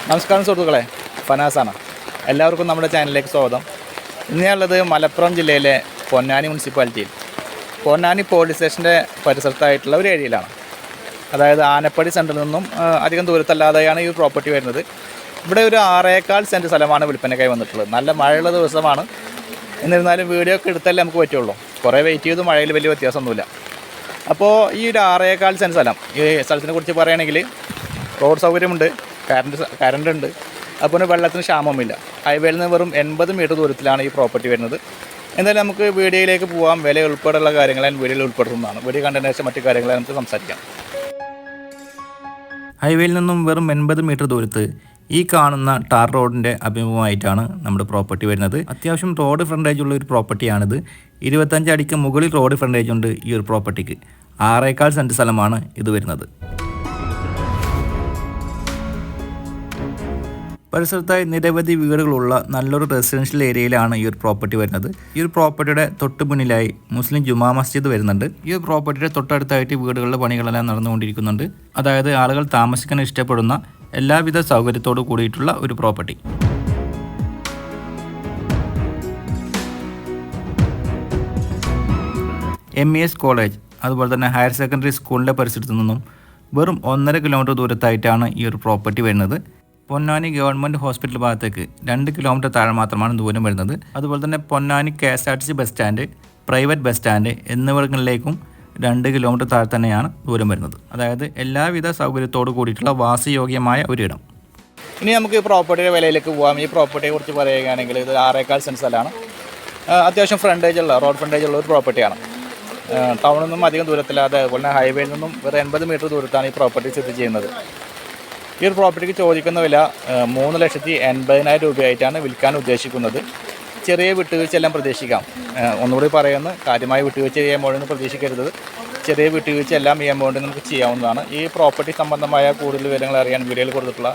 നമസ്കാരം സുഹൃത്തുക്കളെ, ഫനാസാണ്. എല്ലാവർക്കും നമ്മുടെ ചാനലിലേക്ക് സ്വാഗതം. ഇന്ന് ഞാനുള്ളത് മലപ്പുറം ജില്ലയിലെ പൊന്നാനി മുനിസിപ്പാലിറ്റിയിൽ പൊന്നാനി പോലീസ് സ്റ്റേഷൻ്റെ പരിസരത്തായിട്ടുള്ള ഒരു ഏരിയയിലാണ്. അതായത് ആനപ്പടി സെൻറ്ററിൽ നിന്നും അധികം ദൂരത്തല്ലാതെയാണ് ഈ പ്രോപ്പർട്ടി വരുന്നത്. ഇവിടെ ഒരു 6.25 സെൻറ്റ് സ്ഥലമാണ് വിൽപ്പനയ്ക്കായി വന്നിട്ടുള്ളത്. നല്ല മഴയുള്ള ദിവസമാണ്. എന്നിരുന്നാലും വീഡിയോ ഒക്കെ എടുത്താലേ നമുക്ക് പറ്റുള്ളൂ. കുറേ വെയിറ്റ് ചെയ്ത് മഴയിൽ വലിയ വ്യത്യാസമൊന്നുമില്ല. അപ്പോൾ ഈ ഒരു 6.25 സെൻറ്റ് സ്ഥലം, ഈ സ്ഥലത്തിനെ കുറിച്ച് പറയുകയാണെങ്കിൽ റോഡ് സൗകര്യമുണ്ട്, കറണ്ട് ഉണ്ട്, അതുപോലെ വെള്ളത്തിന് ക്ഷാമമില്ല. ഹൈവേയിൽ നിന്ന് വെറും 80 മീറ്റർ ദൂരത്തിലാണ് ഈ പ്രോപ്പർട്ടി വരുന്നത്. എന്തായാലും നമുക്ക് വീഡിയോയിലേക്ക് പോകാം. വില ഉൾപ്പെടെയുള്ള കാര്യങ്ങൾ ഞാൻ വീഡിയോയിൽ ഉൾപ്പെടുത്തുന്നതാണ്. വീഡിയോ കണ്ടതിന് ശേഷം മറ്റു കാര്യങ്ങൾ നമുക്ക് സംസാരിക്കാം. ഹൈവേയിൽ നിന്നും വെറും 80 മീറ്റർ ദൂരത്ത് ഈ കാണുന്ന ടാർ റോഡിൻ്റെ അഭിമുഖമായിട്ടാണ് നമ്മുടെ പ്രോപ്പർട്ടി വരുന്നത്. അത്യാവശ്യം റോഡ് ഫ്രണ്ടേജ് ഉള്ള ഒരു പ്രോപ്പർട്ടിയാണിത്. 25 അടിക്ക് മുകളിൽ റോഡ് ഫ്രണ്ടേജ് ഉണ്ട് ഈ ഒരു പ്രോപ്പർട്ടിക്ക്. 6.25 സെൻറ്റ് സ്ഥലമാണ് ഇത് വരുന്നത്. പരിസരത്തായി നിരവധി വീടുകളുള്ള നല്ലൊരു റെസിഡൻഷ്യൽ ഏരിയയിലാണ് ഈ ഒരു പ്രോപ്പർട്ടി വരുന്നത്. ഈ ഒരു പ്രോപ്പർട്ടിയുടെ തൊട്ട് മുന്നിലായി മുസ്ലിം ജുമാ മസ്ജിദ് വരുന്നുണ്ട്. ഈ ഒരു പ്രോപ്പർട്ടിയുടെ തൊട്ടടുത്തായിട്ട് വീടുകളുടെ പണികളെല്ലാം നടന്നുകൊണ്ടിരിക്കുന്നുണ്ട്. അതായത് ആളുകൾ താമസിക്കാൻ ഇഷ്ടപ്പെടുന്ന എല്ലാവിധ സൗകര്യത്തോടു കൂടിയിട്ടുള്ള ഒരു പ്രോപ്പർട്ടി. MES കോളേജ് അതുപോലെ തന്നെ ഹയർ സെക്കൻഡറി സ്കൂളിൻ്റെ പരിസരത്തു നിന്നും വെറും 1.5 കിലോമീറ്റർ ദൂരത്തായിട്ടാണ് ഈ ഒരു പ്രോപ്പർട്ടി വരുന്നത്. പൊന്നാനി ഗവൺമെൻറ് ഹോസ്പിറ്റൽ ഭാഗത്തേക്ക് 2 കിലോമീറ്റർ താഴെ മാത്രമാണ് ദൂരം വരുന്നത്. അതുപോലെ തന്നെ Ponnani KSRTC bus stand, private bus stand എന്നിവിടങ്ങളിലേക്കും 2 കിലോമീറ്റർ താഴെ തന്നെയാണ് ദൂരം വരുന്നത്. അതായത് എല്ലാവിധ സൗകര്യത്തോടു കൂടിയിട്ടുള്ള വാസയോഗ്യമായ ഒരിടം. ഇനി നമുക്ക് ഈ പ്രോപ്പർട്ടിയുടെ വിലയിലേക്ക് പോകാം. ഈ പ്രോപ്പർട്ടിയെ കുറിച്ച് പറയുകയാണെങ്കിൽ ഇത് 6.25 സെൻറ്റ് സ്ഥലമാണ്. അത്യാവശ്യം റോഡ് ഫ്രണ്ടേജ് ഉള്ള ഒരു പ്രോപ്പർട്ടിയാണ്. ടൗണിൽ നിന്നും അധികം ദൂരത്തില്ലാതെ, അതുപോലെ തന്നെ ഹൈവേയിൽ നിന്നും വെറും 80 മീറ്റർ ദൂരത്താണ് ഈ പ്രോപ്പർട്ടി സ്ഥിതി ചെയ്യുന്നത്. ഈ ഒരു പ്രോപ്പർട്ടിക്ക് ചോദിക്കുന്ന വില 3,80,000 രൂപയായിട്ടാണ് വിൽക്കാൻ ഉദ്ദേശിക്കുന്നത്. ചെറിയ വിട്ടുവീഴ്ചയെല്ലാം പ്രതീക്ഷിക്കാം. ഒന്നുകൂടി പറയുന്നു, കാര്യമായ വിട്ടുവീഴ്ച ഈ എമൗണ്ടിന് പ്രതീക്ഷിക്കരുത്. ചെറിയ വിട്ടുവീഴ്ചയെല്ലാം ഈ എമൗണ്ടിൽ നമുക്ക് ചെയ്യാവുന്നതാണ്. ഈ പ്രോപ്പർട്ടി സംബന്ധമായ കൂടുതൽ വിവരങ്ങൾ അറിയാൻ വീഡിയോയിൽ കൊടുത്തിട്ടുള്ള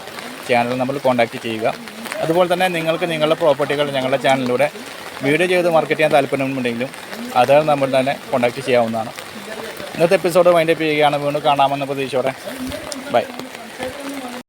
ചാനൽ നമ്മൾ കോൺടാക്റ്റ് ചെയ്യുക. അതുപോലെ തന്നെ നിങ്ങൾക്ക് നിങ്ങളുടെ പ്രോപ്പർട്ടികൾ ഞങ്ങളുടെ ചാനലിലൂടെ വീഡിയോ ചെയ്ത് മാർക്കറ്റ് ചെയ്യാൻ താല്പര്യമുണ്ടെങ്കിലും അത് നമ്മൾ തന്നെ കോൺടാക്റ്റ് ചെയ്യാവുന്നതാണ്. ഇന്നത്തെ എപ്പിസോഡ് വൈൻഡപ്പ് ചെയ്യുകയാണ്. വീണ്ടും കാണാമെന്ന പ്രതീക്ഷയോടെ ബൈ.